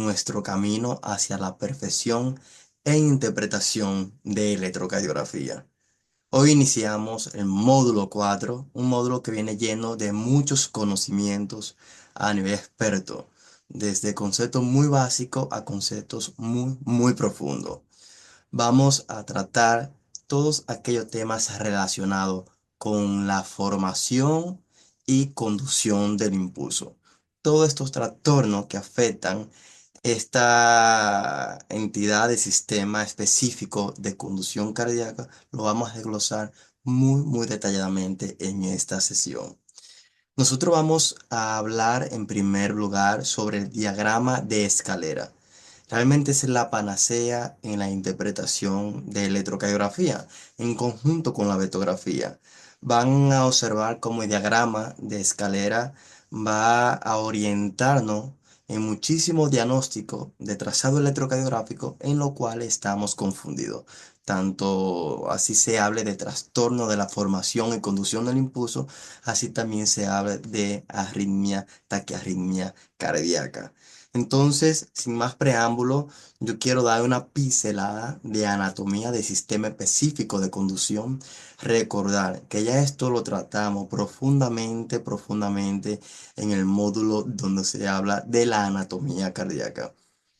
nuestro camino hacia la perfección e interpretación de electrocardiografía. Hoy iniciamos el módulo 4, un módulo que viene lleno de muchos conocimientos a nivel experto, desde conceptos muy básicos a conceptos muy profundos. Vamos a tratar todos aquellos temas relacionados con la formación y conducción del impulso. Todos estos trastornos que afectan esta entidad de sistema específico de conducción cardíaca lo vamos a desglosar muy detalladamente en esta sesión. Nosotros vamos a hablar en primer lugar sobre el diagrama de escalera. Realmente es la panacea en la interpretación de electrocardiografía en conjunto con la betografía. Van a observar cómo el diagrama de escalera va a orientarnos en muchísimos diagnósticos de trazado electrocardiográfico en lo cual estamos confundidos. Tanto así se hable de trastorno de la formación y conducción del impulso, así también se habla de arritmia, taquiarritmia cardíaca. Entonces, sin más preámbulo, yo quiero dar una pincelada de anatomía del sistema específico de conducción. Recordar que ya esto lo tratamos profundamente en el módulo donde se habla de la anatomía cardíaca.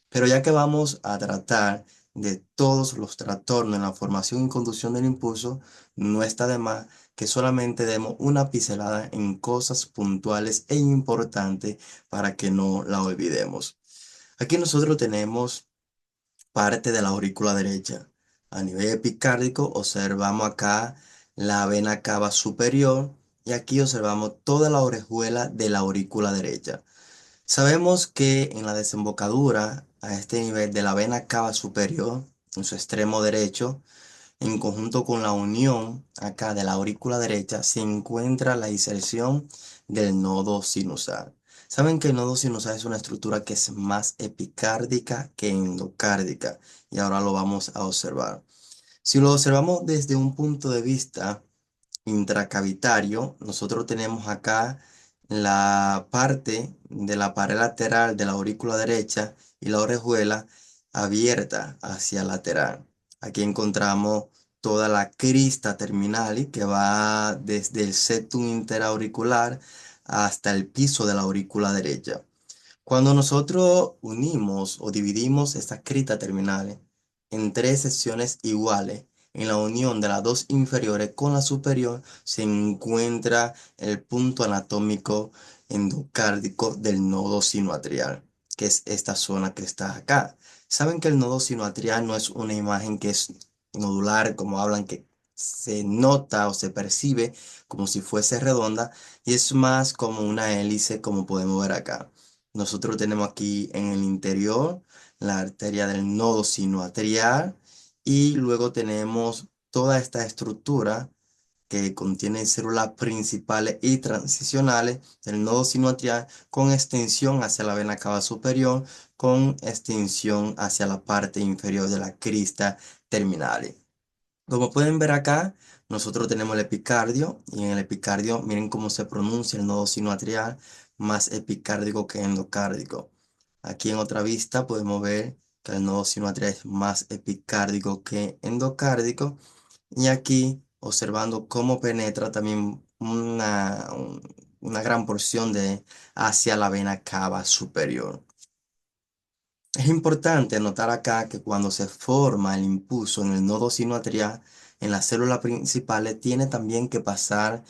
Pero ya que vamos a tratar de todos los trastornos en la formación y conducción del impulso, no está de más que solamente demos una pincelada en cosas puntuales e importantes para que no la olvidemos. Aquí nosotros tenemos parte de la aurícula derecha. A nivel epicárdico observamos acá la vena cava superior y aquí observamos toda la orejuela de la aurícula derecha. Sabemos que en la desembocadura, a este nivel de la vena cava superior, en su extremo derecho, en conjunto con la unión acá de la aurícula derecha, se encuentra la inserción del nodo sinusal. Saben que el nodo sinusal es una estructura que es más epicárdica que endocárdica y ahora lo vamos a observar. Si lo observamos desde un punto de vista intracavitario, nosotros tenemos acá la parte de la pared lateral de la aurícula derecha y la orejuela abierta hacia lateral. Aquí encontramos toda la crista terminal que va desde el septum interauricular hasta el piso de la aurícula derecha. Cuando nosotros unimos o dividimos estas cristas terminales en tres secciones iguales, en la unión de las dos inferiores con la superior se encuentra el punto anatómico endocárdico del nodo sinoatrial, que es esta zona que está acá. Saben que el nodo sinoatrial no es una imagen que es nodular, como hablan, que se nota o se percibe como si fuese redonda, y es más como una hélice, como podemos ver acá. Nosotros tenemos aquí en el interior la arteria del nodo sinoatrial y luego tenemos toda esta estructura que contiene células principales y transicionales del nodo sinoatrial con extensión hacia la vena cava superior, con extensión hacia la parte inferior de la crista terminal. Como pueden ver acá, nosotros tenemos el epicardio y en el epicardio miren cómo se pronuncia el nodo sinoatrial, más epicárdico que endocárdico. Aquí en otra vista podemos ver que el nodo sinoatrial es más epicárdico que endocárdico y aquí observando cómo penetra también una gran porción de hacia la vena cava superior. Es importante notar acá que cuando se forma el impulso en el nodo sinoatrial, en las células principales, tiene también que pasar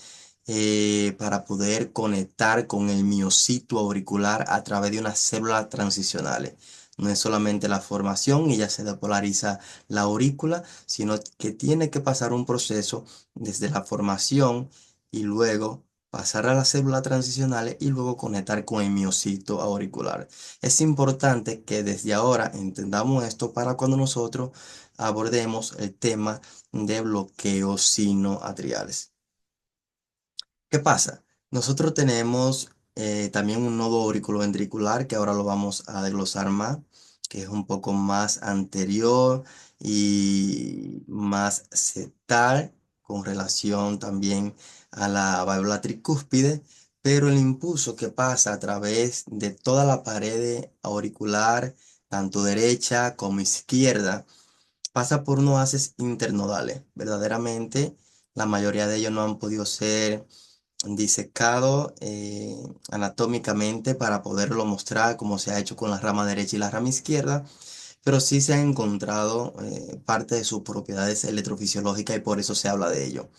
para poder conectar con el miocito auricular a través de unas células transicionales. No es solamente la formación y ya se depolariza la aurícula, sino que tiene que pasar un proceso desde la formación y luego pasar a las células transicionales y luego conectar con el miocito auricular. Es importante que desde ahora entendamos esto para cuando nosotros abordemos el tema de bloqueos sinoatriales. ¿Qué pasa? Nosotros tenemos también un nodo auriculoventricular que ahora lo vamos a desglosar más, que es un poco más anterior y más septal con relación también a la válvula tricúspide, pero el impulso que pasa a través de toda la pared auricular, tanto derecha como izquierda, pasa por unos haces internodales. Verdaderamente, la mayoría de ellos no han podido ser disecados anatómicamente para poderlo mostrar como se ha hecho con la rama derecha y la rama izquierda, pero sí se han encontrado parte de sus propiedades electrofisiológicas y por eso se habla de ello.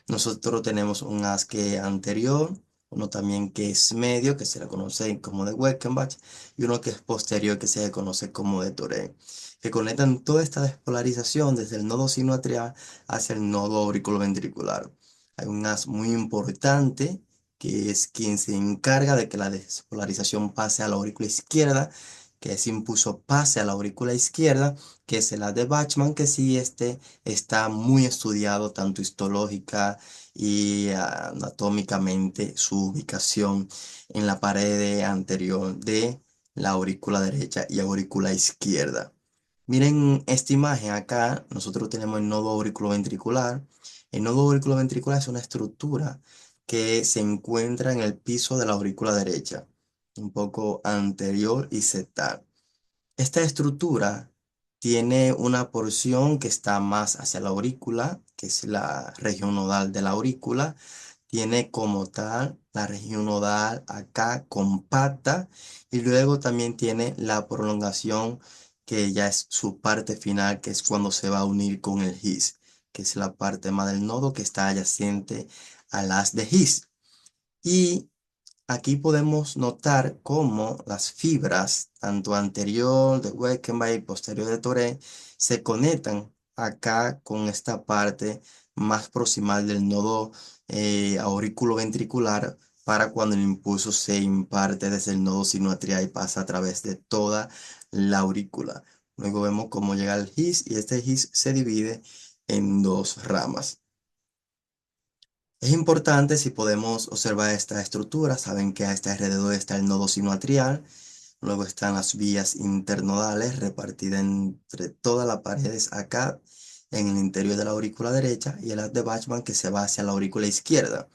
Nosotros tenemos un asque anterior, uno también que es medio, que se le conoce como de Weckenbach, y uno que es posterior, que se le conoce como de Tourette, que conectan toda esta despolarización desde el nodo sinoatrial hacia el nodo auriculoventricular. Hay un as muy importante, que es quien se encarga de que la despolarización pase a la aurícula izquierda, que ese impulso pase a la aurícula izquierda, que es el as de Bachmann, que sí está muy estudiado tanto histológica y anatómicamente su ubicación en la pared anterior de la aurícula derecha y aurícula izquierda. Miren esta imagen acá, nosotros tenemos el nodo auriculoventricular. El nodo auriculoventricular es una estructura que se encuentra en el piso de la aurícula derecha, un poco anterior y septal. Esta estructura tiene una porción que está más hacia la aurícula, que es la región nodal de la aurícula. Tiene como tal la región nodal acá compacta y luego también tiene la prolongación que ya es su parte final, que es cuando se va a unir con el gis, que es la parte más del nodo que está adyacente al haz de gis. Y aquí podemos notar cómo las fibras, tanto anterior de Weckenbach y posterior de Tourette, se conectan acá con esta parte más proximal del nodo auriculoventricular para cuando el impulso se imparte desde el nodo sinoatrial y pasa a través de toda la aurícula. Luego vemos cómo llega el gis y este gis se divide en dos ramas. Es importante si podemos observar esta estructura, saben que a este alrededor está el nodo sinoatrial, luego están las vías internodales repartidas entre todas las paredes acá en el interior de la aurícula derecha y el haz de Bachmann que se va hacia la aurícula izquierda.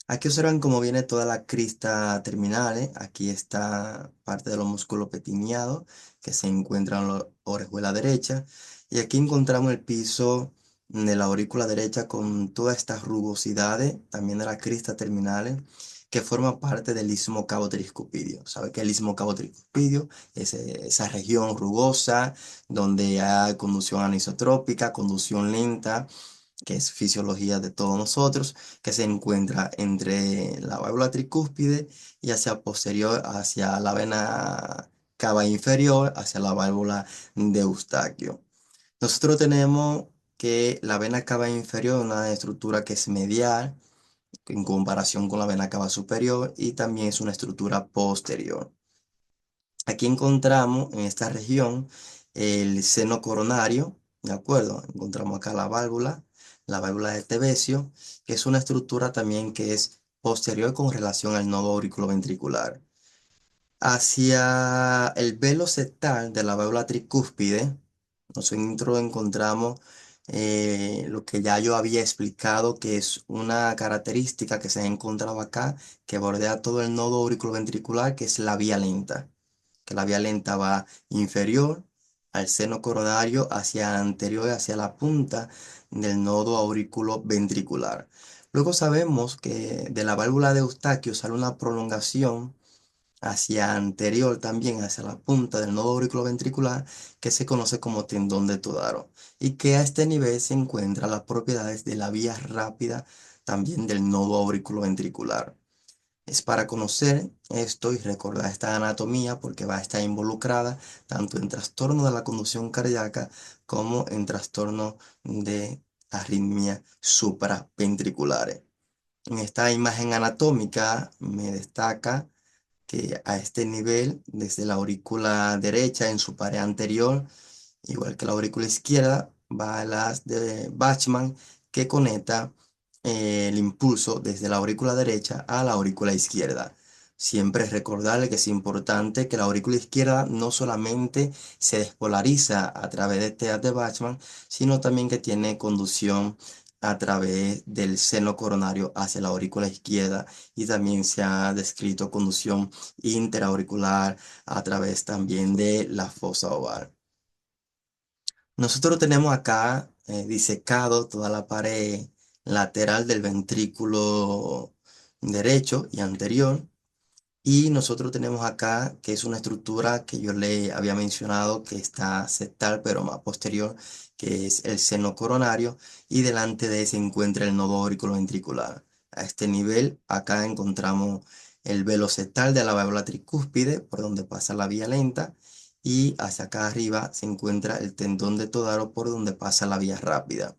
Aquí observan cómo viene toda la crista terminal. Aquí está parte de los músculos petineados que se encuentran en la orejuela derecha. Y aquí encontramos el piso de la aurícula derecha con todas estas rugosidades, también de la crista terminales, que forma parte del istmo cabo-tricuspidio. ¿Sabe qué es el istmo cabo-tricuspidio? Es esa región rugosa donde hay conducción anisotrópica, conducción lenta, que es fisiología de todos nosotros, que se encuentra entre la válvula tricúspide y hacia posterior, hacia la vena cava inferior, hacia la válvula de Eustaquio. Nosotros tenemos que la vena cava inferior es una estructura que es medial en comparación con la vena cava superior y también es una estructura posterior. Aquí encontramos en esta región el seno coronario, ¿de acuerdo? Encontramos acá la válvula de Tevesio, que es una estructura también que es posterior con relación al nodo auriculoventricular. Hacia el velo septal de la válvula tricúspide, nosotros encontramos lo que ya yo había explicado, que es una característica que se ha encontrado acá, que bordea todo el nodo auriculoventricular, que es la vía lenta, que la vía lenta va inferior al seno coronario hacia anterior, hacia la punta del nodo auriculoventricular. Luego sabemos que de la válvula de Eustaquio sale una prolongación hacia anterior también, hacia la punta del nodo auriculoventricular, que se conoce como tendón de Todaro, y que a este nivel se encuentran las propiedades de la vía rápida también del nodo auriculoventricular. Es para conocer esto y recordar esta anatomía porque va a estar involucrada tanto en trastorno de la conducción cardíaca como en trastorno de arritmia supraventriculares. En esta imagen anatómica me destaca que a este nivel, desde la aurícula derecha en su pared anterior, igual que la aurícula izquierda, va a las de Bachmann que conecta el impulso desde la aurícula derecha a la aurícula izquierda. Siempre recordarle que es importante que la aurícula izquierda no solamente se despolariza a través de este haz de Bachmann, sino también que tiene conducción a través del seno coronario hacia la aurícula izquierda y también se ha descrito conducción interauricular a través también de la fosa oval. Nosotros tenemos acá disecado toda la pared lateral del ventrículo derecho y anterior. Y nosotros tenemos acá, que es una estructura que yo le había mencionado, que está septal, pero más posterior, que es el seno coronario, y delante de él se encuentra el nodo auriculoventricular. A este nivel, acá encontramos el velo septal de la válvula tricúspide, por donde pasa la vía lenta, y hacia acá arriba se encuentra el tendón de Todaro, por donde pasa la vía rápida.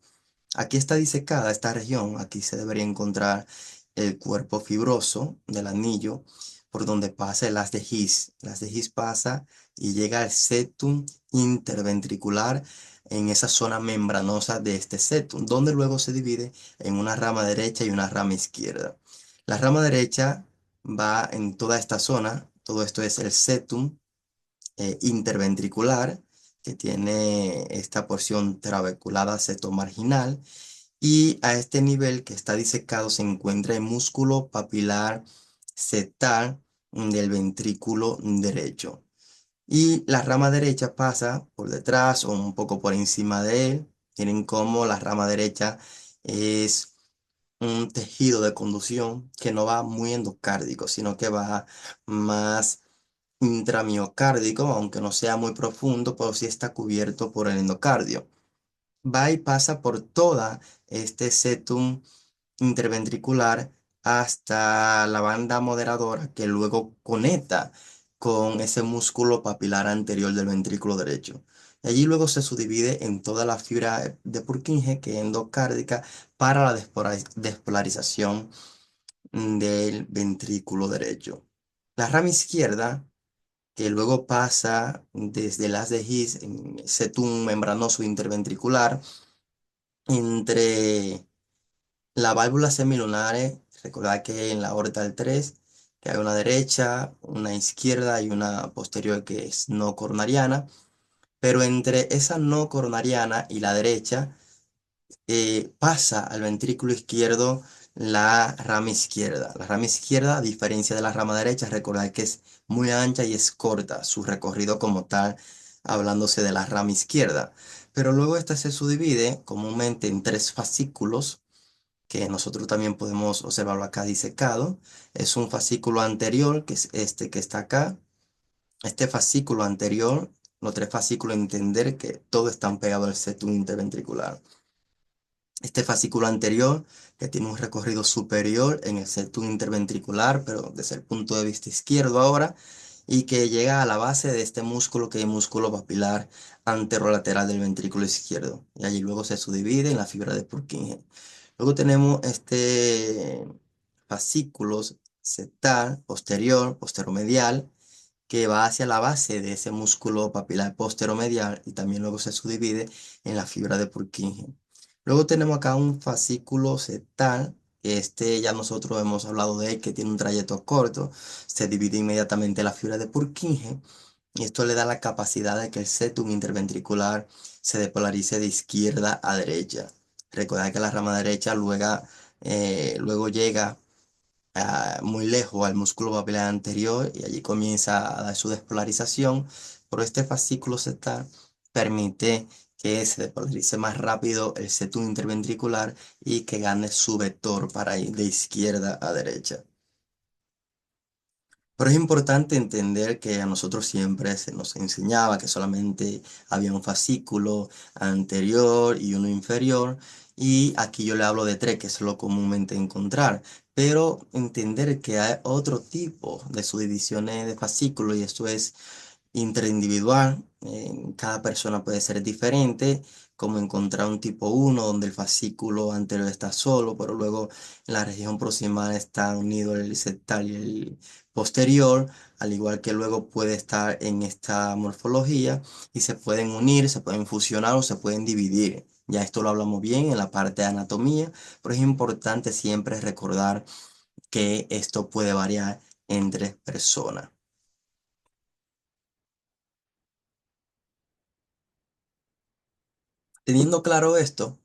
Aquí está disecada esta región, aquí se debería encontrar el cuerpo fibroso del anillo por donde pasa el haz de His. El haz de His pasa y llega al septum interventricular en esa zona membranosa de este septum, donde luego se divide en una rama derecha y una rama izquierda. La rama derecha va en toda esta zona, todo esto es el septum interventricular, que tiene esta porción trabeculada septomarginal y a este nivel que está disecado se encuentra el músculo papilar septal del ventrículo derecho. Y la rama derecha pasa por detrás o un poco por encima de él. Tienen como la rama derecha es un tejido de conducción que no va muy endocárdico, sino que va más intramiocárdico, aunque no sea muy profundo, pero sí está cubierto por el endocardio. Va y pasa por toda este septum interventricular hasta la banda moderadora que luego conecta con ese músculo papilar anterior del ventrículo derecho. Y allí luego se subdivide en toda la fibra de Purkinje, que es endocárdica, para la despolarización del ventrículo derecho. La rama izquierda, que luego pasa desde las de His en septum membranoso interventricular, entre la válvula semilunares, recordad que en la aorta 3, que hay una derecha, una izquierda y una posterior que es no coronariana, pero entre esa no coronariana y la derecha pasa al ventrículo izquierdo la rama izquierda. La rama izquierda, a diferencia de la rama derecha, recordad que es muy ancha y es corta, su recorrido como tal, hablándose de la rama izquierda. Pero luego esta se subdivide comúnmente en tres fascículos que nosotros también podemos observarlo acá disecado. Es un fascículo anterior, que es este que está acá. Este fascículo anterior, los tres fascículos, entender que todos están pegados al septum interventricular. Este fascículo anterior, que tiene un recorrido superior en el septum interventricular, pero desde el punto de vista izquierdo ahora, y que llega a la base de este músculo, que es el músculo papilar anterolateral del ventrículo izquierdo. Y allí luego se subdivide en la fibra de Purkinje. Luego tenemos este fascículo septal posterior, posteromedial, que va hacia la base de ese músculo papilar posteromedial y también luego se subdivide en la fibra de Purkinje. Luego tenemos acá un fascículo septal, que este ya nosotros hemos hablado de él, que tiene un trayecto corto, se divide inmediatamente en la fibra de Purkinje y esto le da la capacidad de que el septum interventricular se depolarice de izquierda a derecha. Recuerda que la rama derecha luego llega muy lejos al músculo papilar anterior y allí comienza a dar su despolarización, pero este fascículo septal permite que se despolarice más rápido el septum interventricular y que gane su vector para ir de izquierda a derecha. Pero es importante entender que a nosotros siempre se nos enseñaba que solamente había un fascículo anterior y uno inferior, y aquí yo le hablo de tres, que es lo comúnmente encontrar, pero entender que hay otro tipo de subdivisiones de fascículos y esto es interindividual. Cada persona puede ser diferente, como encontrar un tipo 1 donde el fascículo anterior está solo, pero luego en la región proximal está unido el septal y el posterior, al igual que luego puede estar en esta morfología y se pueden unir, se pueden fusionar o se pueden dividir. Ya esto lo hablamos bien en la parte de anatomía, pero es importante siempre recordar que esto puede variar entre personas. Teniendo claro esto,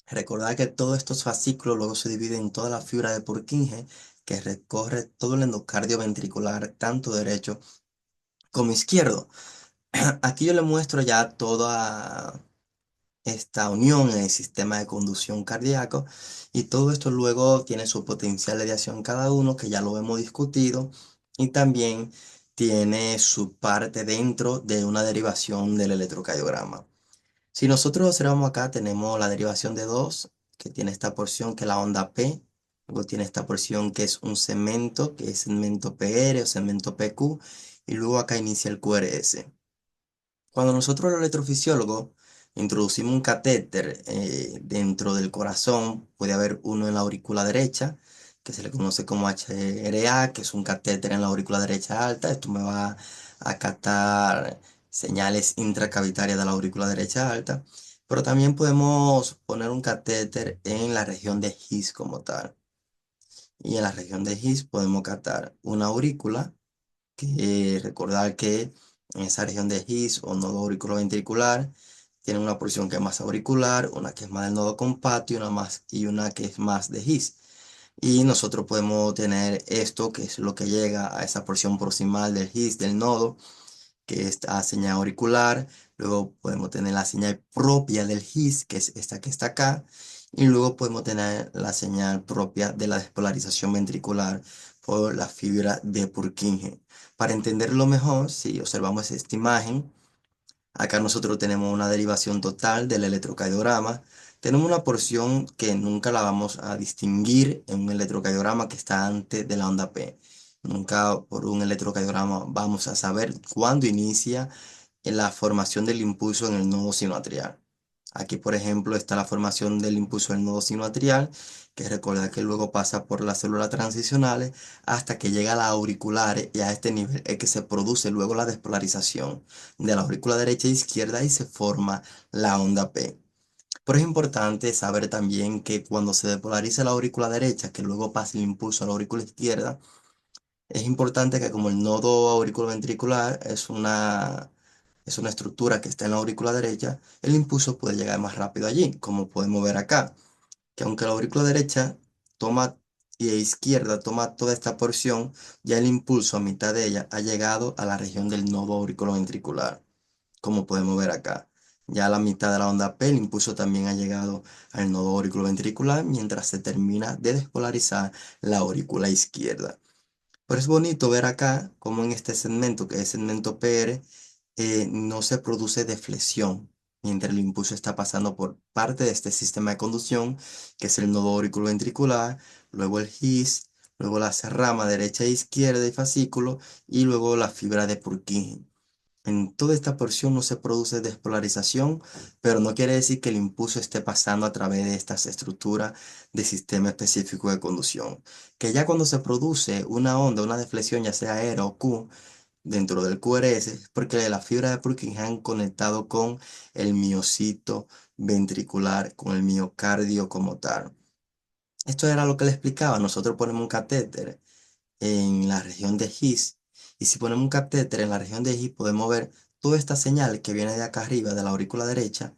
Recordad que todos estos fascículos luego se dividen en toda la fibra de Purkinje que recorre todo el endocardio ventricular, tanto derecho como izquierdo. Aquí yo le muestro ya toda esta unión en el sistema de conducción cardíaco y todo esto luego tiene su potencial de acción cada uno, que ya lo hemos discutido, y también tiene su parte dentro de una derivación del electrocardiograma. Si nosotros observamos acá, tenemos la derivación de 2 que tiene esta porción que es la onda P, luego tiene esta porción que es un segmento, que es segmento PR o segmento PQ, y luego acá inicia el QRS. Cuando nosotros los electrofisiólogos introducimos un catéter dentro del corazón, puede haber uno en la aurícula derecha, que se le conoce como HRA, que es un catéter en la aurícula derecha alta. Esto me va a captar señales intracavitarias de la aurícula derecha alta. Pero también podemos poner un catéter en la región de His como tal. Y en la región de His podemos captar una aurícula que recordar que en esa región de His o nodo auriculoventricular tiene una porción que es más auricular, una que es más del nodo compacto y una que es más de His. Y nosotros podemos tener esto, que es lo que llega a esa porción proximal del His, del nodo, que es la señal auricular. Luego podemos tener la señal propia del His, que es esta que está acá. Y luego podemos tener la señal propia de la despolarización ventricular por la fibra de Purkinje. Para entenderlo mejor, si observamos esta imagen, acá nosotros tenemos una derivación total del electrocardiograma. Tenemos una porción que nunca la vamos a distinguir en un electrocardiograma que está antes de la onda P. Nunca por un electrocardiograma vamos a saber cuándo inicia en la formación del impulso en el nodo sinoatrial. Aquí, por ejemplo, está la formación del impulso del nodo sinoatrial, que recuerda que luego pasa por las células transicionales hasta que llega a las auriculares, y a este nivel es que se produce luego la despolarización de la aurícula derecha e izquierda y se forma la onda P. Pero es importante saber también que cuando se despolariza la aurícula derecha, que luego pasa el impulso a la aurícula izquierda, es importante que como el nodo auriculoventricular es una estructura que está en la aurícula derecha, el impulso puede llegar más rápido allí, como podemos ver acá, que aunque la aurícula derecha toma y izquierda toma toda esta porción, ya el impulso a mitad de ella ha llegado a la región del nodo auriculoventricular, como podemos ver acá. Ya a la mitad de la onda P, el impulso también ha llegado al nodo auriculoventricular mientras se termina de despolarizar la aurícula izquierda. Pero es bonito ver acá cómo en este segmento, que es segmento PR, no se produce deflexión mientras el impulso está pasando por parte de este sistema de conducción, que es el nodo auriculoventricular, luego el His, luego la rama derecha e izquierda y fascículo, y luego la fibra de Purkinje. En toda esta porción no se produce despolarización, pero no quiere decir que el impulso esté pasando a través de estas estructuras de sistema específico de conducción. Que ya cuando se produce una onda, una deflexión, ya sea R o Q, dentro del QRS, es porque la fibra de Purkinje han conectado con el miocito ventricular, con el miocardio como tal. Esto era lo que le explicaba. Nosotros ponemos un catéter en la región de His. Y si ponemos un catéter en la región de His, podemos ver toda esta señal que viene de acá arriba, de la aurícula derecha,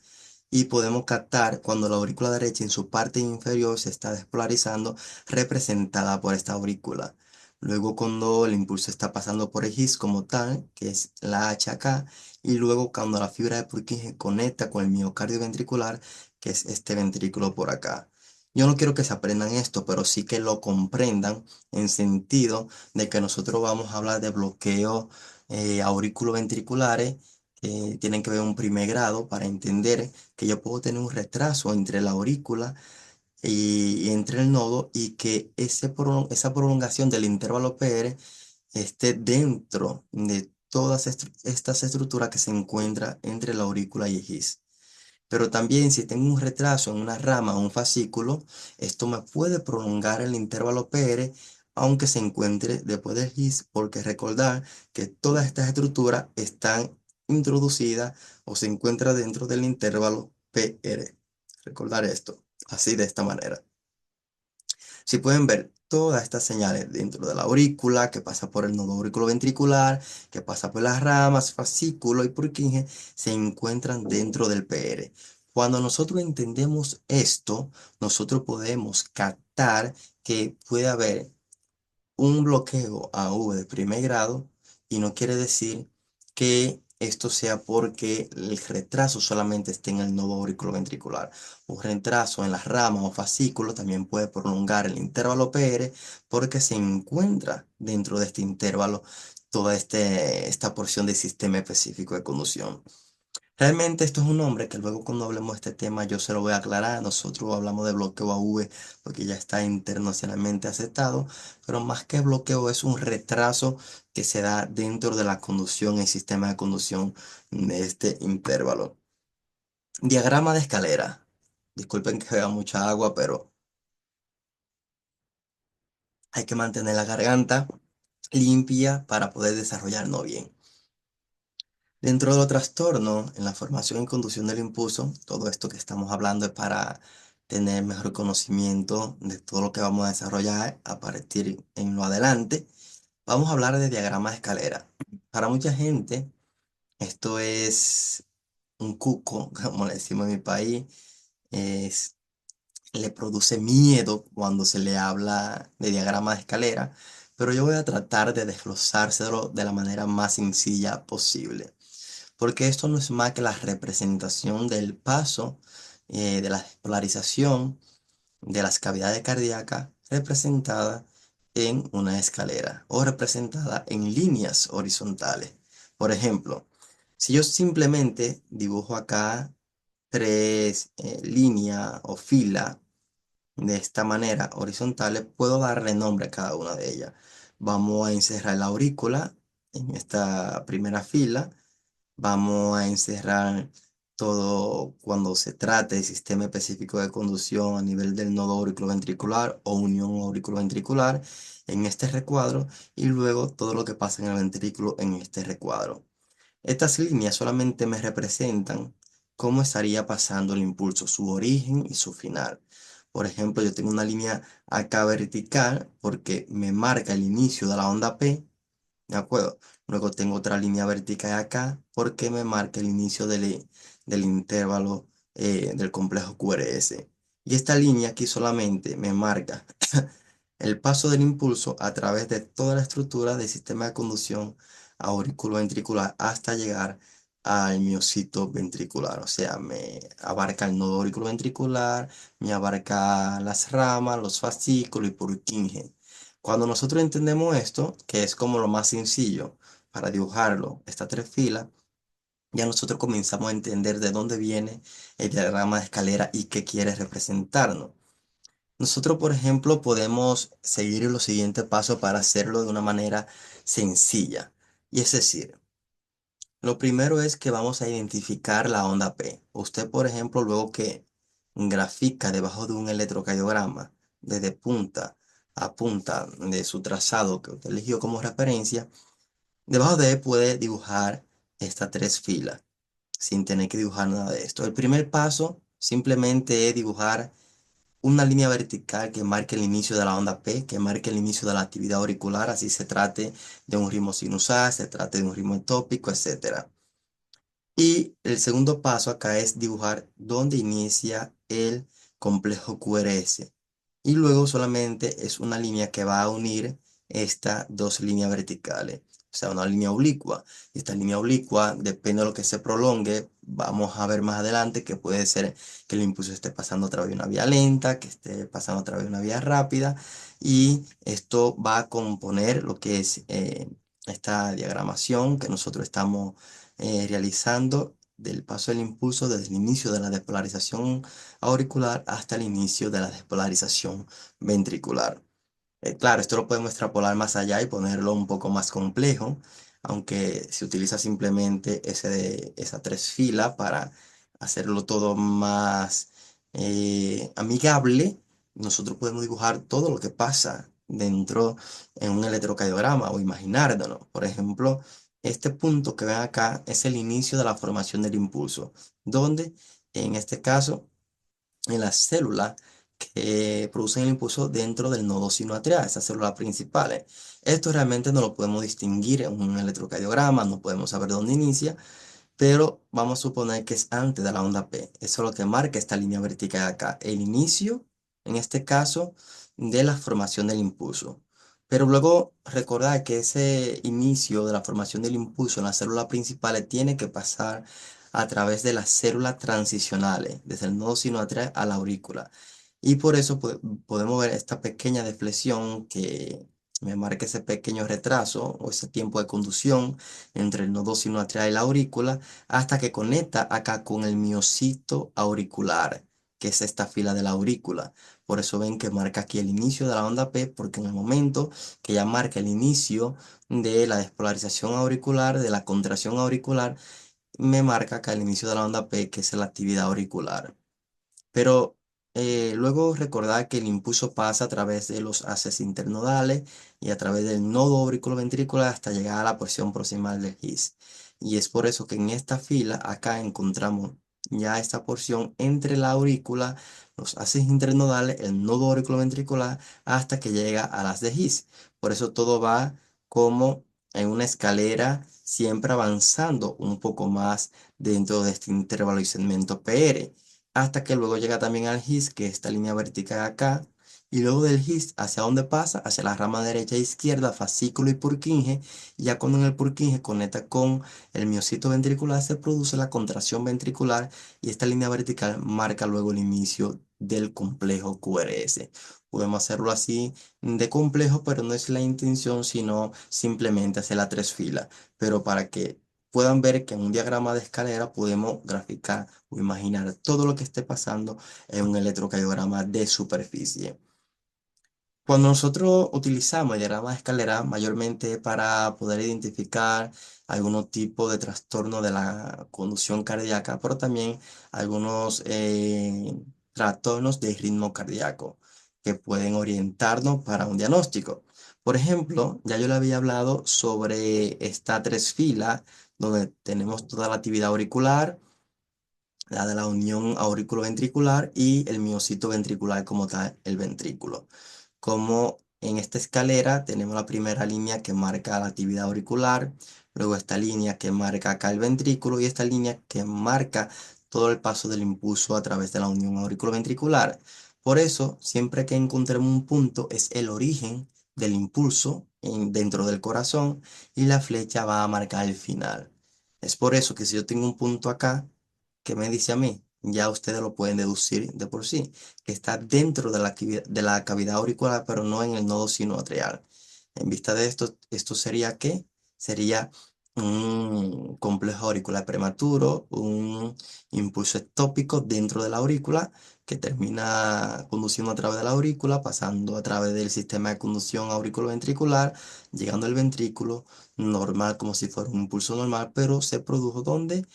y podemos captar cuando la aurícula derecha en su parte inferior se está despolarizando, representada por esta aurícula. Luego cuando el impulso está pasando por el His como tal, que es la H acá, y luego cuando la fibra de Purkinje conecta con el miocardio ventricular, que es este ventrículo por acá. Yo no quiero que se aprendan esto, pero sí que lo comprendan en sentido de que nosotros vamos a hablar de bloqueos auriculoventriculares que tienen que ver un primer grado para entender que yo puedo tener un retraso entre la aurícula y entre el nodo y que esa prolongación del intervalo PR esté dentro de todas estas estructuras que se encuentran entre la aurícula y el gis. Pero también si tengo un retraso en una rama o un fascículo, esto me puede prolongar el intervalo PR, aunque se encuentre después del GIS, porque recordar que todas estas estructuras están introducidas o se encuentran dentro del intervalo PR. Recordar esto, así de esta manera. Si pueden ver todas estas señales dentro de la aurícula, que pasa por el nodo auriculoventricular, que pasa por las ramas, fascículo y Purkinje, se encuentran dentro del PR. Cuando nosotros entendemos esto, nosotros podemos captar que puede haber un bloqueo AV de primer grado y no quiere decir que esto sea porque el retraso solamente esté en el nodo auriculoventricular. Un retraso en las ramas o fascículos también puede prolongar el intervalo PR porque se encuentra dentro de este intervalo toda esta porción del sistema específico de conducción. Realmente esto es un nombre que luego cuando hablemos de este tema yo se lo voy a aclarar. Nosotros hablamos de bloqueo AV porque ya está internacionalmente aceptado, pero más que bloqueo es un retraso que se da dentro de la conducción, el sistema de conducción de este intervalo. Diagrama de escalera. Disculpen que vea mucha agua, pero hay que mantener la garganta limpia para poder desarrollarnos bien. Dentro de los trastornos en la formación y conducción del impulso, todo esto que estamos hablando es para tener mejor conocimiento de todo lo que vamos a desarrollar a partir en lo adelante. Vamos a hablar de diagrama de escalera. Para mucha gente, esto es un cuco, como le decimos en mi país, es, le produce miedo cuando se le habla de diagrama de escalera, pero yo voy a tratar de desglosárselo de la manera más sencilla posible porque esto no es más que la representación del paso de la despolarización de las cavidades cardíacas representada en una escalera o representada en líneas horizontales. Por ejemplo, si yo simplemente dibujo acá tres líneas o filas de esta manera horizontales, puedo darle nombre a cada una de ellas. Vamos a encerrar la aurícula en esta primera fila. Vamos a encerrar todo cuando se trate de sistema específico de conducción a nivel del nodo auriculoventricular o unión auriculoventricular en este recuadro y luego todo lo que pasa en el ventrículo en este recuadro. Estas líneas solamente me representan cómo estaría pasando el impulso, su origen y su final. Por ejemplo, yo tengo una línea acá vertical porque me marca el inicio de la onda P. ¿De acuerdo? Luego tengo otra línea vertical acá porque me marca el inicio del intervalo del complejo QRS. Y esta línea aquí solamente me marca el paso del impulso a través de toda la estructura del sistema de conducción auriculoventricular hasta llegar al miocito ventricular. O sea, me abarca el nodo auriculoventricular, me abarca las ramas, los fascículos y Purkinje. Cuando nosotros entendemos esto, que es como lo más sencillo para dibujarlo, estas tres filas, ya nosotros comenzamos a entender de dónde viene el diagrama de escalera y qué quiere representarnos. Nosotros, por ejemplo, podemos seguir los siguientes pasos para hacerlo de una manera sencilla. Y es decir, lo primero es que vamos a identificar la onda P. Usted, por ejemplo, luego que grafica debajo de un electrocardiograma, desde punta a punta de su trazado que usted eligió como referencia, debajo de él puede dibujar estas tres filas, sin tener que dibujar nada de esto. El primer paso simplemente es dibujar una línea vertical que marque el inicio de la onda P, que marque el inicio de la actividad auricular, así se trate de un ritmo sinusal, se trate de un ritmo ectópico, etcétera. Y el segundo paso acá es dibujar dónde inicia el complejo QRS. Y luego solamente es una línea que va a unir estas dos líneas verticales, o sea, una línea oblicua. Esta línea oblicua, depende de lo que se prolongue, vamos a ver más adelante que puede ser que el impulso esté pasando a través de una vía lenta, que esté pasando a través de una vía rápida, y esto va a componer lo que es esta diagramación que nosotros estamos realizando del paso del impulso desde el inicio de la despolarización auricular hasta el inicio de la despolarización ventricular. Claro, esto lo podemos extrapolar más allá y ponerlo un poco más complejo, aunque se utiliza simplemente esa tres filas para hacerlo todo más amigable. Nosotros podemos dibujar todo lo que pasa dentro en un electrocardiograma o imaginárnoslo. Por ejemplo, este punto que ven acá es el inicio de la formación del impulso, donde en este caso en las células que producen el impulso dentro del nodo sinoatrial, esas células principales. Esto realmente no lo podemos distinguir en un electrocardiograma, no podemos saber dónde inicia, pero vamos a suponer que es antes de la onda P. Eso es lo que marca esta línea vertical acá, el inicio, en este caso, de la formación del impulso. Pero luego recordar que ese inicio de la formación del impulso en las células principales tiene que pasar a través de las células transicionales, desde el nodo sinoatrial a la aurícula. Y por eso podemos ver esta pequeña deflexión que me marca ese pequeño retraso o ese tiempo de conducción entre el nodo sinoatrial y la aurícula hasta que conecta acá con el miocito auricular, que es esta fila de la aurícula. Por eso ven que marca aquí el inicio de la onda P, porque en el momento que ya marca el inicio de la despolarización auricular, de la contracción auricular, me marca acá el inicio de la onda P, que es la actividad auricular. Pero luego recordar que el impulso pasa a través de los haces internodales y a través del nodo auriculoventricular hasta llegar a la porción proximal del GIS. Y es por eso que en esta fila acá encontramos ya esta porción entre la aurícula, los haces internodales, el nodo auriculoventricular hasta que llega a las de GIS. Por eso todo va como en una escalera, siempre avanzando un poco más dentro de este intervalo y segmento PR hasta que luego llega también al GIS, que es esta línea vertical acá, y luego del GIS, ¿hacia dónde pasa? Hacia la rama derecha e izquierda, fascículo y Purkinje, y ya cuando en el Purkinje conecta con el miocito ventricular, se produce la contracción ventricular, y esta línea vertical marca luego el inicio del complejo QRS. Podemos hacerlo así de complejo, pero no es la intención, sino simplemente hacer las tres filas, pero para que puedan ver que en un diagrama de escalera podemos graficar o imaginar todo lo que esté pasando en un electrocardiograma de superficie. Cuando nosotros utilizamos el diagrama de escalera, mayormente para poder identificar algunos tipos de trastorno de la conducción cardíaca, pero también algunos trastornos de ritmo cardíaco que pueden orientarnos para un diagnóstico. Por ejemplo, ya yo le había hablado sobre esta tres filas, donde tenemos toda la actividad auricular, la de la unión auriculoventricular y el miocito ventricular como tal, el ventrículo. Como en esta escalera tenemos la primera línea que marca la actividad auricular, luego esta línea que marca acá el ventrículo y esta línea que marca todo el paso del impulso a través de la unión auriculoventricular. Por eso, siempre que encontremos un punto es el origen del impulso dentro del corazón y la flecha va a marcar el final. Es por eso que si yo tengo un punto acá, que me dice a mí, ya ustedes lo pueden deducir de por sí, que está dentro de de la cavidad auricular, pero no en el nodo sinoatrial. En vista de esto, ¿esto sería qué? Sería un complejo auricular prematuro, un impulso ectópico dentro de la aurícula que termina conduciendo a través de la aurícula, pasando a través del sistema de conducción auriculoventricular, llegando al ventrículo normal como si fuera un impulso normal, pero se produjo ¿dónde?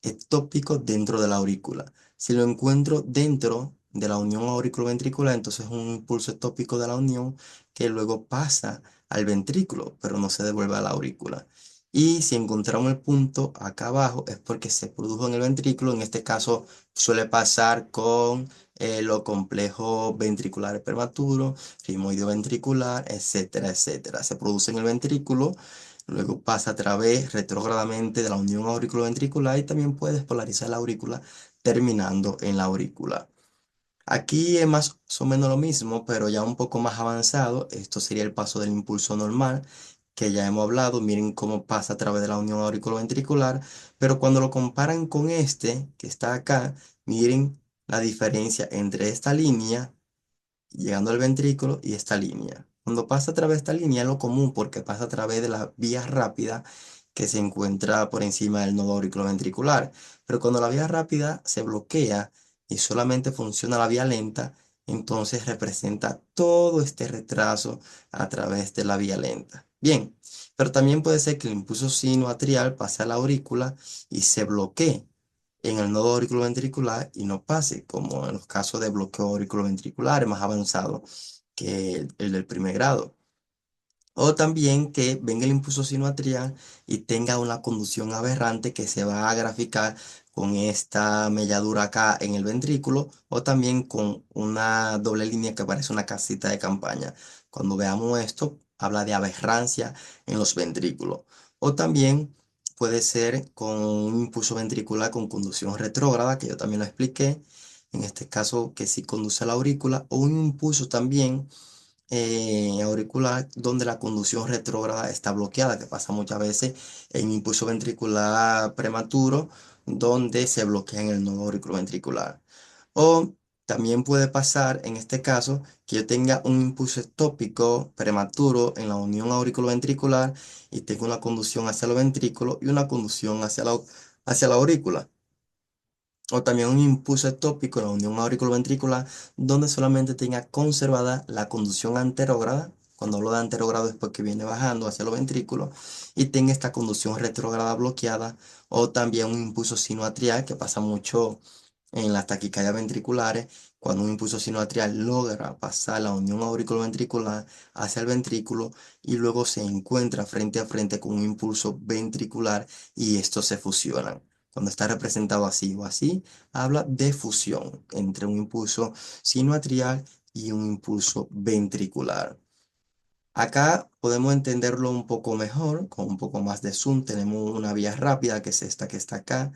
Ectópico dentro de la aurícula. Si lo encuentro dentro de la unión auriculoventricular, entonces es un impulso ectópico de la unión que luego pasa al ventrículo, pero no se devuelve a la aurícula. Y si encontramos el punto acá abajo, es porque se produjo en el ventrículo. En este caso suele pasar con los complejos ventriculares prematuros, ritmoideo ventricular, etcétera, etcétera. Se produce en el ventrículo. Luego pasa a través retrógradamente de la unión auriculoventricular y también puede despolarizar la aurícula terminando en la aurícula. Aquí es más o menos lo mismo, pero ya un poco más avanzado. Esto sería el paso del impulso normal, que ya hemos hablado. Miren cómo pasa a través de la unión auriculoventricular, pero cuando lo comparan con este, que está acá, miren la diferencia entre esta línea llegando al ventrículo y esta línea. Cuando pasa a través de esta línea es lo común porque pasa a través de la vía rápida que se encuentra por encima del nodo auriculoventricular. Pero cuando la vía rápida se bloquea y solamente funciona la vía lenta, entonces representa todo este retraso a través de la vía lenta. Bien, pero también puede ser que el impulso sinoatrial pase a la aurícula y se bloquee en el nodo auriculoventricular y no pase, como en los casos de bloqueo auriculoventricular más avanzado que el del primer grado. O también que venga el impulso sinoatrial y tenga una conducción aberrante que se va a graficar con esta melladura acá en el ventrículo o también con una doble línea que parece una casita de campaña. Cuando veamos esto, habla de aberrancia en los ventrículos. O también puede ser con un impulso ventricular con conducción retrógrada, que yo también lo expliqué, en este caso que sí conduce a la aurícula, o un impulso también auricular donde la conducción retrógrada está bloqueada, que pasa muchas veces en impulso ventricular prematuro, donde se bloquea en el nodo auriculoventricular. O también puede pasar, en este caso, que yo tenga un impulso ectópico prematuro en la unión auriculoventricular y tengo una conducción hacia los ventrículos y una conducción hacia la aurícula. O también un impulso ectópico en la unión auriculoventricular, donde solamente tenga conservada la conducción anterógrada. Cuando hablo de anterógrado es porque viene bajando hacia los ventrículos y tenga esta conducción retrógrada bloqueada. O también un impulso sinoatrial que pasa mucho en las taquicardias ventriculares, cuando un impulso sinoatrial logra pasar la unión auriculoventricular hacia el ventrículo y luego se encuentra frente a frente con un impulso ventricular y estos se fusionan. Cuando está representado así o así, habla de fusión entre un impulso sinoatrial y un impulso ventricular. Acá podemos entenderlo un poco mejor, con un poco más de zoom. Tenemos una vía rápida, que es esta que está acá,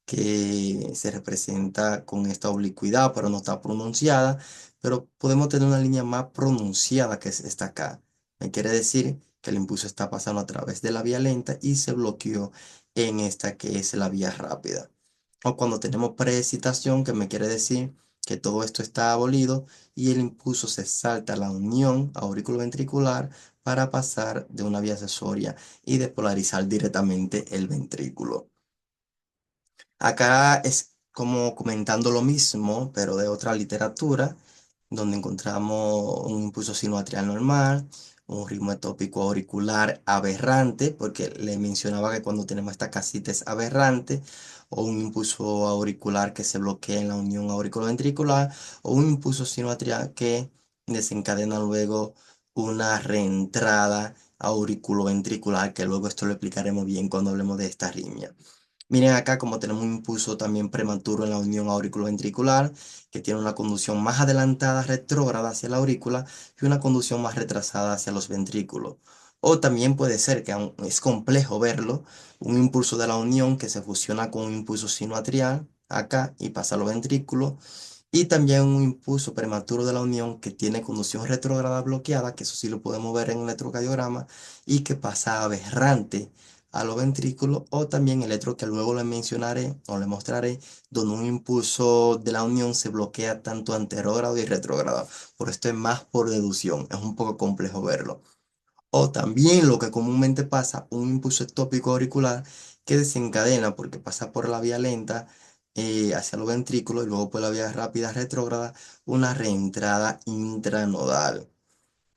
que se representa con esta oblicuidad, pero no está pronunciada. Pero podemos tener una línea más pronunciada, que es esta acá. Me quiere decir que el impulso está pasando a través de la vía lenta y se bloqueó en esta que es la vía rápida. O cuando tenemos preexcitación, que me quiere decir que todo esto está abolido y el impulso se salta a la unión auriculoventricular para pasar de una vía accesoria y despolarizar directamente el ventrículo. Acá es como comentando lo mismo, pero de otra literatura, donde encontramos un impulso sinoatrial normal, un ritmo etópico auricular aberrante, porque le mencionaba que cuando tenemos esta casita es aberrante, o un impulso auricular que se bloquea en la unión auriculoventricular, o un impulso sinoatrial que desencadena luego una reentrada auriculoventricular, que luego esto lo explicaremos bien cuando hablemos de esta arritmia. Miren acá como tenemos un impulso también prematuro en la unión auriculoventricular, que tiene una conducción más adelantada retrógrada hacia la aurícula y una conducción más retrasada hacia los ventrículos. O también puede ser que es complejo verlo, un impulso de la unión que se fusiona con un impulso sinoatrial acá y pasa a los ventrículos. Y también un impulso prematuro de la unión que tiene conducción retrógrada bloqueada, que eso sí lo podemos ver en el electrocardiograma, y que pasa aberrante a los ventrículos, o también el otro que luego le mencionaré o le mostraré, donde un impulso de la unión se bloquea tanto anterógrado y retrógrado. Por esto es más por deducción, es un poco complejo verlo. O también lo que comúnmente pasa, un impulso ectópico auricular que desencadena porque pasa por la vía lenta hacia los ventrículos y luego por la vía rápida retrógrada, una reentrada intranodal.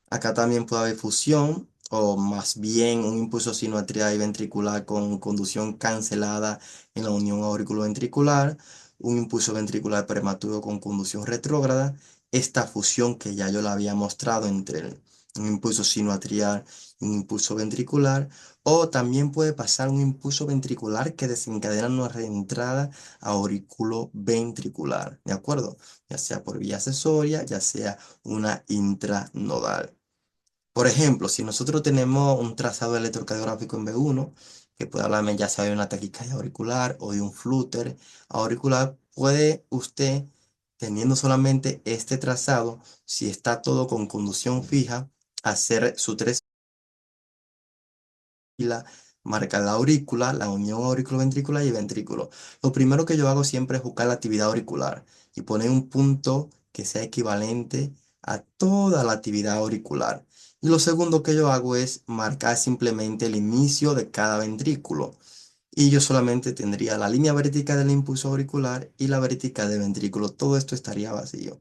Acá también puede haber fusión o más bien un impulso sinoatrial y ventricular con conducción cancelada en la unión auriculoventricular, un impulso ventricular prematuro con conducción retrógrada, esta fusión que ya yo la había mostrado entre un impulso sinoatrial y un impulso ventricular, o también puede pasar un impulso ventricular que desencadena una reentrada auriculoventricular, ¿de acuerdo? Ya sea por vía accesoria, ya sea una intranodal. Por ejemplo, si nosotros tenemos un trazado electrocardiográfico en B1, que puede hablarme ya sea de una taquicardia auricular o de un flúter auricular, puede usted, teniendo solamente este trazado, si está todo con conducción fija, hacer su tres fila, marcar la aurícula, la unión auriculoventricular y ventrículo. Lo primero que yo hago siempre es buscar la actividad auricular y poner un punto que sea equivalente a toda la actividad auricular. Y lo segundo que yo hago es marcar simplemente el inicio de cada ventrículo. Y yo solamente tendría la línea vertical del impulso auricular y la vertical del ventrículo. Todo esto estaría vacío.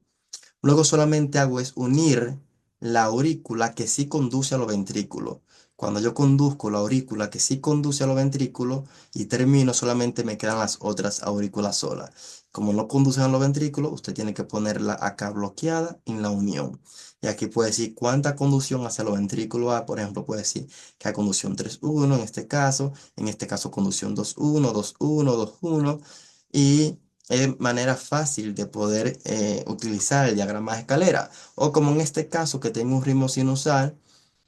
Luego solamente hago es unir la aurícula que sí conduce a los ventrículos. Cuando yo conduzco la aurícula que sí conduce a los ventrículos y termino, solamente me quedan las otras aurículas solas. Como no conducen a los ventrículos, usted tiene que ponerla acá bloqueada en la unión. Y aquí puede decir cuánta conducción hacia los ventrículos hay. Por ejemplo, puede decir que hay conducción 3-1 en este caso conducción 2-1, 2-1, 2-1. Y es manera fácil de poder utilizar el diagrama de escalera. O como en este caso que tengo un ritmo sinusal,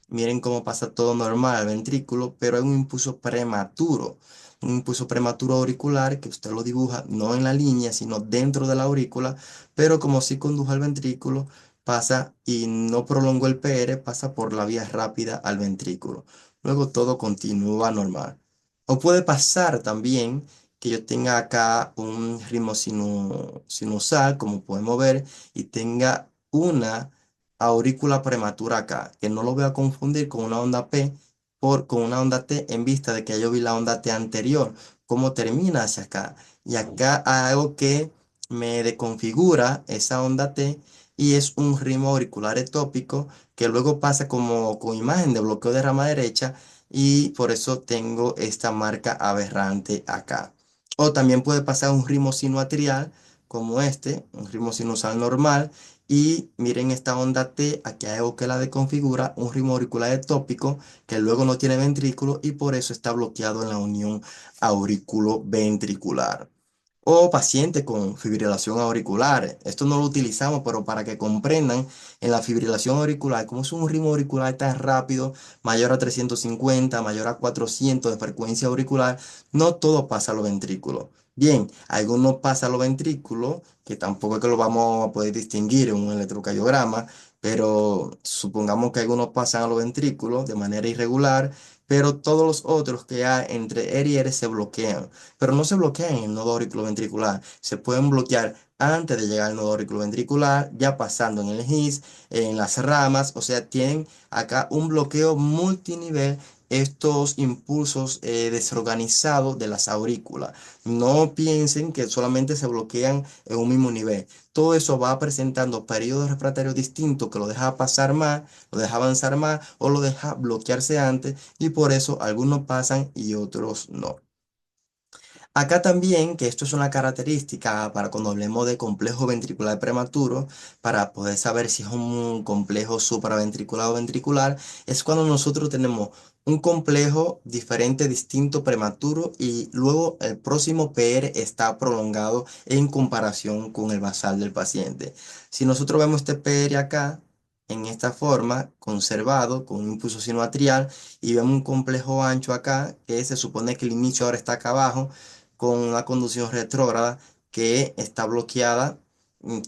miren cómo pasa todo normal al ventrículo, pero hay un impulso prematuro. Un impulso prematuro auricular que usted lo dibuja no en la línea, sino dentro de la aurícula, pero como si condujo al ventrículo, pasa y no prolongó el PR, pasa por la vía rápida al ventrículo. Luego todo continúa normal. O puede pasar también que yo tenga acá un ritmo sinusal, como podemos ver, y tenga una aurícula prematura acá, que no lo voy a confundir con una onda P, con una onda T en vista de que yo vi la onda T anterior, cómo termina hacia acá. Y acá hay algo que me deconfigura esa onda T y es un ritmo auricular etópico que luego pasa como con imagen de bloqueo de rama derecha y por eso tengo esta marca aberrante acá. O también puede pasar un ritmo sinuatrial como este, un ritmo sinusal normal. Y miren esta onda T, aquí hay algo que la deconfigura, un ritmo auricular etópico que luego no tiene ventrículo y por eso está bloqueado en la unión aurículo-ventricular. O paciente con fibrilación auricular. Esto no lo utilizamos, pero para que comprendan, en la fibrilación auricular, como es un ritmo auricular tan rápido, mayor a 350, mayor a 400 de frecuencia auricular, no todo pasa a los ventrículos. Bien, algunos pasa a los ventrículos, que tampoco es que lo vamos a poder distinguir en un electrocardiograma, pero supongamos que algunos pasan a los ventrículos de manera irregular, pero todos los otros que hay entre R y R se bloquean, pero no se bloquean en el nodo auriculoventricular, se pueden bloquear antes de llegar al nodo auriculoventricular, ya pasando en el GIS, en las ramas, o sea, tienen acá un bloqueo multinivel estos impulsos desorganizados de las aurículas. No piensen que solamente se bloquean en un mismo nivel. Todo eso va presentando periodos refractarios distintos que lo deja pasar más, lo deja avanzar más o lo deja bloquearse antes y por eso algunos pasan y otros no. Acá también, que esto es una característica para cuando hablemos de complejo ventricular prematuro, para poder saber si es un complejo supraventricular o ventricular, es cuando nosotros tenemos un complejo diferente, distinto, prematuro y luego el próximo PR está prolongado en comparación con el basal del paciente. Si nosotros vemos este PR acá, en esta forma, conservado, con un impulso sinoatrial, y vemos un complejo ancho acá, que se supone que el inicio ahora está acá abajo, con una conducción retrógrada que está bloqueada.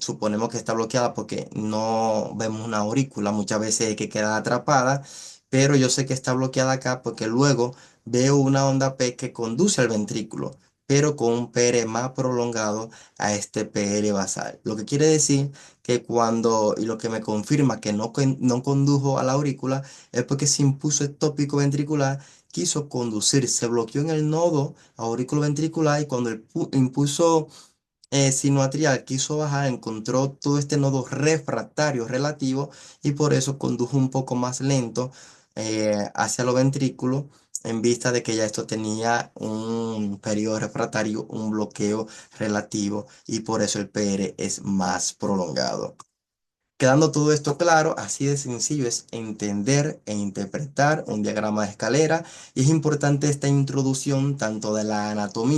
Suponemos que está bloqueada porque no vemos una aurícula, muchas veces que queda atrapada, pero yo sé que está bloqueada acá porque luego veo una onda P que conduce al ventrículo, pero con un PR más prolongado a este PR basal. Lo que quiere decir que cuando, y lo que me confirma que no condujo a la aurícula, es porque ese impulso ectópico ventricular quiso conducir, se bloqueó en el nodo auriculoventricular y cuando el impulso sinoatrial quiso bajar, encontró todo este nodo refractario relativo y por eso condujo un poco más lento hacia los ventrículos en vista de que ya esto tenía un periodo refractario, un bloqueo relativo y por eso el PR es más prolongado. Quedando todo esto claro, así de sencillo es entender e interpretar un diagrama de escalera y es importante esta introducción tanto de la anatomía